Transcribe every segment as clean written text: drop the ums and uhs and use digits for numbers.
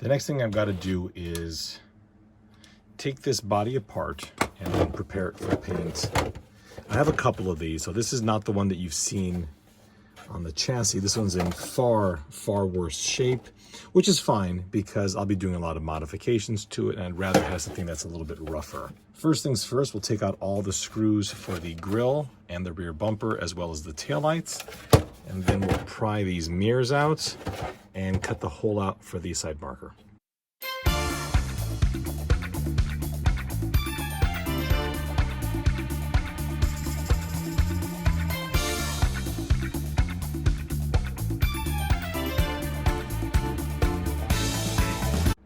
The next thing I've got to do is take this body apart and then prepare it for paint. I have a couple of these, so this is not the one that you've seen on the chassis. This one's in far worse shape, which is fine because I'll be doing a lot of modifications to it and I'd rather have something that's a little bit rougher. First things first, we'll take out all the screws for the grille and the rear bumper as well as the taillights, and then we'll pry these mirrors out and cut the hole out for the side marker.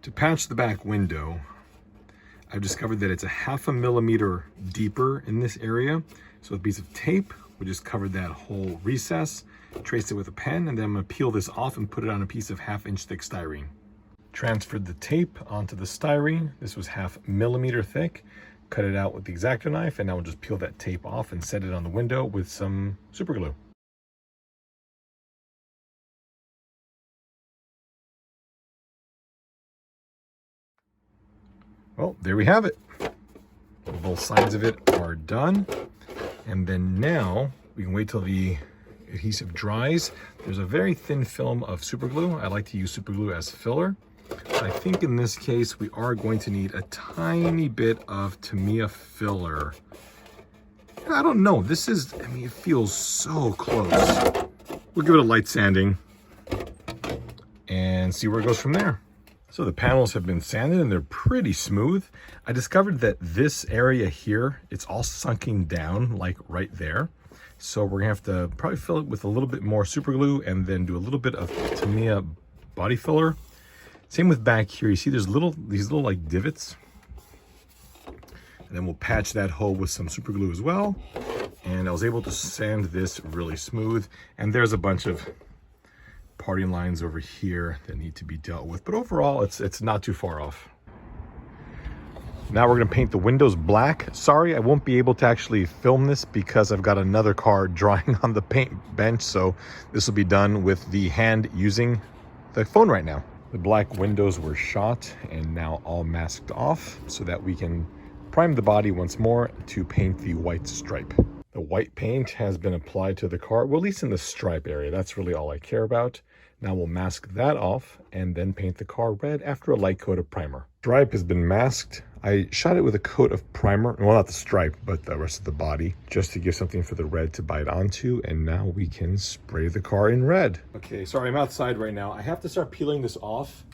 To patch the back window, I've discovered that it's a 0.5 millimeter deeper in this area. So with a piece of tape, we just covered that whole recess, traced it with a pen, and then I'm gonna peel this off and put it on a piece of 1/2 inch thick styrene. Transferred the tape onto the styrene. This was 0.5 millimeter thick. Cut it out with the X-Acto knife, and now we'll just peel that tape off and set it on the window with some super glue. Well, there we have it. Both sides of it are done. And then now we can wait till the adhesive dries. There's a very thin film of super glue. I like to use super glue as filler. I think in this case, we are going to need a tiny bit of Tamiya filler. I don't know. This is, I mean, it feels so close. We'll give it a light sanding and see where it goes from there. So the panels have been sanded and they're pretty smooth. I discovered that this area here, it's all sunken down like right there. So we're gonna have to probably fill it with a little bit more super glue and then do a little bit of Tamiya body filler. Same with back here. You see there's these little like divots. And then we'll patch that hole with some super glue as well. And I was able to sand this really smooth. And there's a bunch of parting lines over here that need to be dealt with, but overall it's not too far off. Now we're going to paint the windows black. Sorry, I won't be able to actually film this because I've got another car drying on the paint bench, so this will be done with the hand using the phone right now. The black windows were shot and now all masked off so that we can prime the body once more to paint the white stripe. The white paint has been applied to the car, well, at least in the stripe area. That's really all I care about. Now we'll mask that off and then paint the car red after a light coat of primer. Stripe has been masked. I shot it with a coat of primer, well, not the stripe, but the rest of the body, just to give something for the red to bite onto. And now we can spray the car in red. Okay, sorry, I'm outside right now. I have to start peeling this off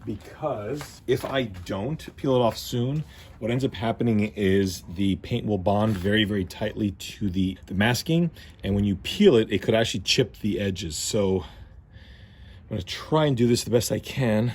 because if I don't peel it off soon, what ends up happening is the paint will bond very tightly to the masking, and when you peel it, it could actually chip the edges. So I'm gonna try and do this the best I can.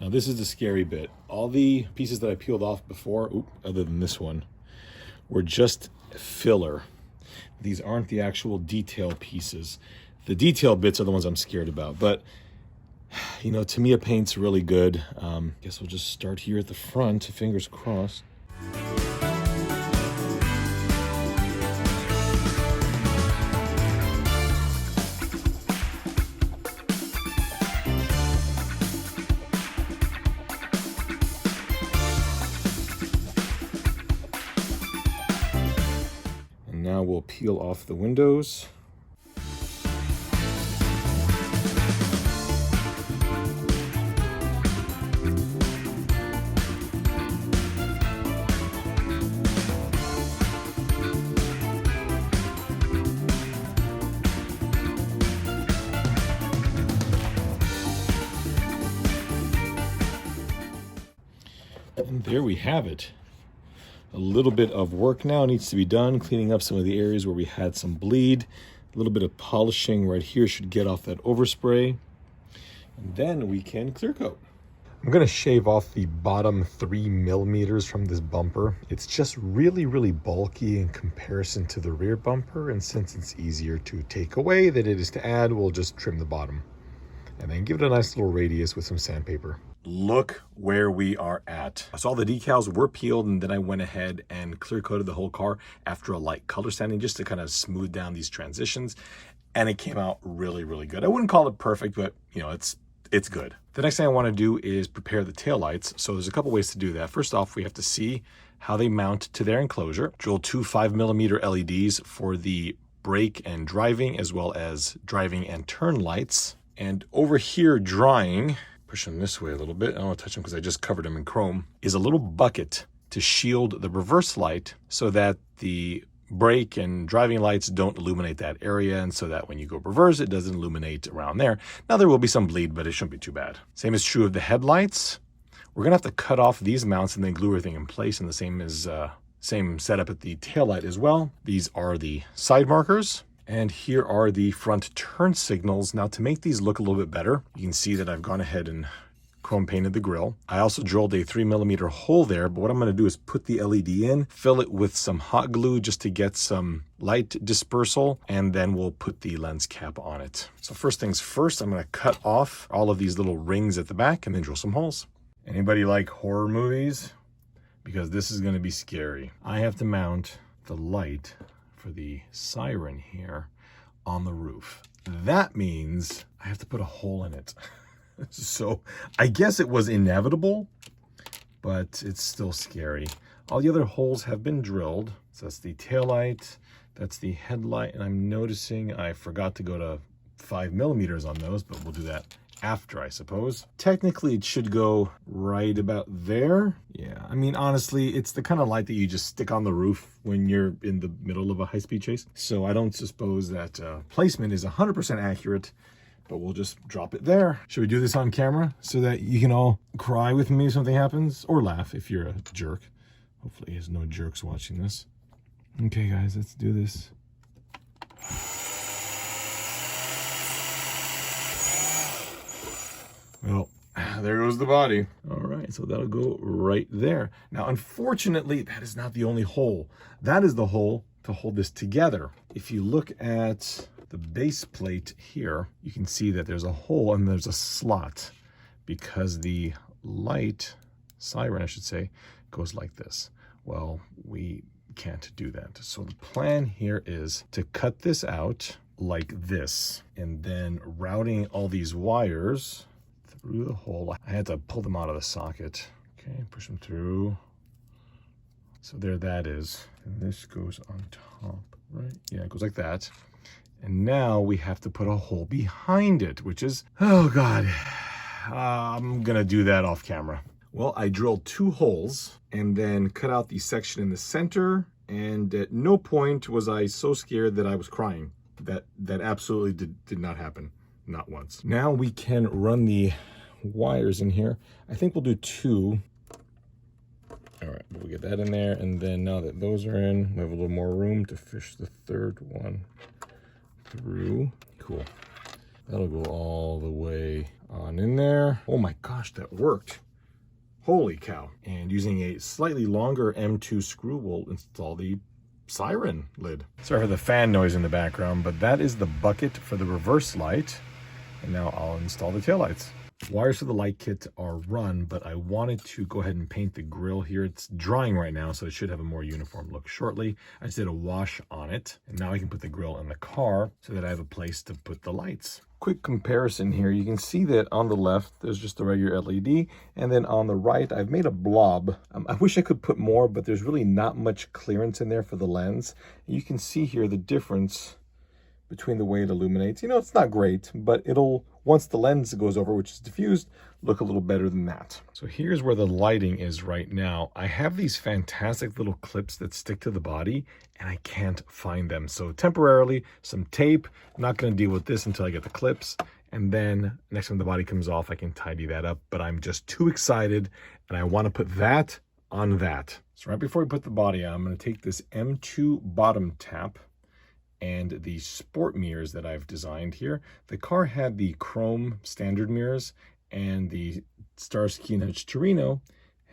This is the scary bit. All the pieces that I peeled off before, other than this one, were just filler. These aren't the actual detail pieces. The detail bits are the ones I'm scared about. But, you know, Tamiya paint's really good. Guess we'll just start here at the front, fingers crossed. Now we'll peel off the windows. And there we have it. A little bit of work now needs to be done, cleaning up some of the areas where we had some bleed. A little bit of polishing right here should get off that overspray. And then we can clear coat. I'm gonna shave off the bottom 3 millimeters from this bumper. It's just really, really bulky in comparison to the rear bumper. And since it's easier to take away than it is to add, we'll just trim the bottom. And then give it a nice little radius with some sandpaper. Look where we are at. So all the decals were peeled, and then I went ahead and clear coated the whole car after a light color sanding just to kind of smooth down these transitions. And it came out really, really good. I wouldn't call it perfect, but you know, it's good. The next thing I want to do is prepare the taillights. So there's a couple ways to do that. First off, we have to see how they mount to their enclosure. Drill 2 5mm LEDs for the brake and driving, as well as driving and turn lights. And over here drying, push them this way a little bit, I don't want to touch them because I just covered them in chrome, is a little bucket to shield the reverse light so that the brake and driving lights don't illuminate that area, and so that when you go reverse, it doesn't illuminate around there. Now there will be some bleed, but it shouldn't be too bad. Same is true of the headlights. We're gonna have to cut off these mounts and then glue everything in place, and the same setup at the taillight as well. These are the side markers. And here are the front turn signals. Now to make these look a little bit better, you can see that I've gone ahead and chrome painted the grille. I also drilled a 3mm hole there, but what I'm gonna do is put the LED in, fill it with some hot glue just to get some light dispersal, and then we'll put the lens cap on it. So first things first, I'm gonna cut off all of these little rings at the back and then drill some holes. Anybody like horror movies? Because this is gonna be scary. I have to mount the light for the siren here on the roof. That means I have to put a hole in it. So I guess it was inevitable, but it's still scary. All the other holes have been drilled. So that's the taillight, that's the headlight, and I'm noticing I forgot to go to 5mm on those, but we'll do that after, I suppose. Technically, it should go right about there. Yeah, I mean, honestly, it's the kind of light that you just stick on the roof when you're in the middle of a high-speed chase. So I don't suppose that placement is 100% accurate, but we'll just drop it there. Should we do this on camera so that you can all cry with me if something happens, or laugh if you're a jerk? Hopefully there's no jerks watching this. Okay, guys, let's do this. Well, there goes the body. All right, so that'll go right there. Now, unfortunately, that is not the only hole. That is the hole to hold this together. If you look at the base plate here, you can see that there's a hole and there's a slot because the light, siren I should say, goes like this. Well, we can't do that. So the plan here is to cut this out like this, and then routing all these wires through the hole. I had to pull them out of the socket. Okay, push them through. So there that is. And this goes on top, right? Yeah, it goes like that. And now we have to put a hole behind it, which is, oh God, I'm gonna do that off camera. Well, I drilled 2 holes and then cut out the section in the center. And at no point was I so scared that I was crying. That absolutely did not happen. Not once. Now we can run the wires in here. I think we'll do 2. All right, we'll get that in there. And then now that those are in, we have a little more room to fish the 3rd one through. Cool. That'll go all the way on in there. Oh my gosh, that worked. Holy cow. And using a slightly longer M2 screw, we'll install the siren lid. Sorry for the fan noise in the background, but that is the bucket for the reverse light. And now I'll install the taillights. Wires for the light kit are run, but I wanted to go ahead and paint the grille here. It's drying right now, so it should have a more uniform look shortly. I just did a wash on it, and now I can put the grille in the car so that I have a place to put the lights. Quick comparison here. You can see that on the left, there's just a regular LED, and then on the right, I've made a blob. I wish I could put more, but there's really not much clearance in there for the lens. You can see here the difference between the way it illuminates. You know, it's not great, but it'll, once the lens goes over, which is diffused, look a little better than that. So here's where the lighting is right now. I have these fantastic little clips that stick to the body, and I can't find them. So temporarily, some tape. I'm not gonna deal with this until I get the clips. And then next time the body comes off, I can tidy that up. But I'm just too excited, and I wanna put that on that. So right before we put the body on, I'm going to take this M2 bottom tap and the sport mirrors that I've designed here. The car had the chrome standard mirrors, and the Starsky & Hutch Torino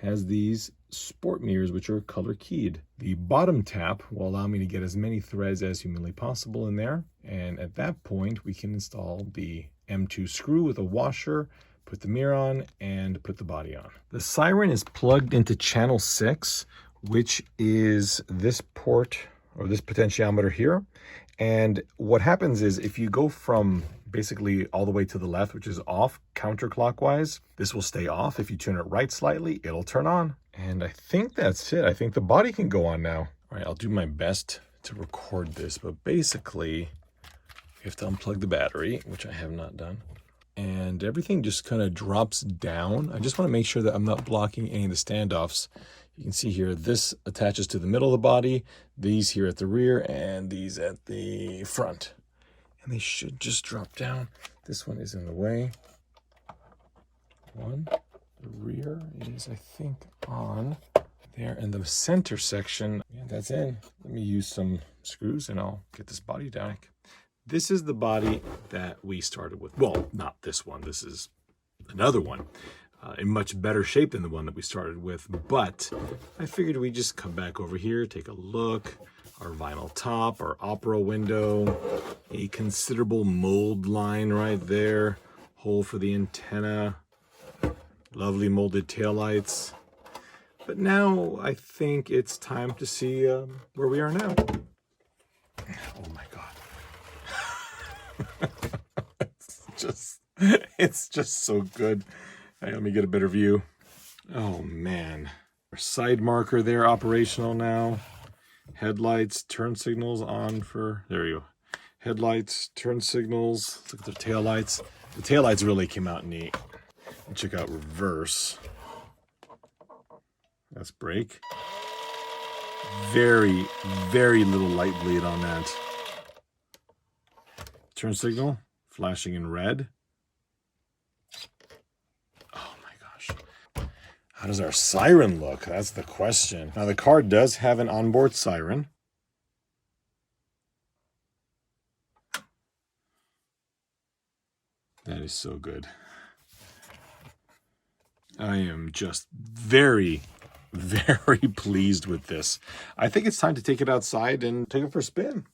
has these sport mirrors, which are color keyed. The bottom tap will allow me to get as many threads as humanly possible in there. And at that point, we can install the M2 screw with a washer, put the mirror on, and put the body on. The siren is plugged into channel 6, which is this port, or this potentiometer here. And what happens is if you go from basically all the way to the left, which is off counterclockwise, this will stay off. If you turn it right slightly, it'll turn on. And I think that's it. I think the body can go on now. All right, I'll do my best to record this, but basically you have to unplug the battery, which I have not done. And everything just kind of drops down. I just want to make sure that I'm not blocking any of the standoffs. You can see here, this attaches to the middle of the body, these here at the rear, and these at the front. And they should just drop down. This one is in the way. One, the rear is, I think, on there. And the center section, yeah, that's in. Let me use some screws and I'll get this body down. This is the body that we started with. Well, not this one. This is another one. In much better shape than the one that we started with, but I figured we'd just come back over here, take a look. Our vinyl top, our opera window, a considerable mold line right there, hole for the antenna, lovely molded taillights. But now I think it's time to see where we are now. Oh my God. It's just so good. Hey, let me get a better view. Oh man. Our side marker there, operational now. Headlights, turn signals on for, there you go. Headlights, turn signals. Look at the taillights. The taillights really came out neat. And check out reverse. That's brake. Very, very little light bleed on that. Turn signal, flashing in red. How does our siren look? That's the question. Now the car does have an onboard siren. That is so good. I am just very, very pleased with this. I think it's time to take it outside and take it for a spin.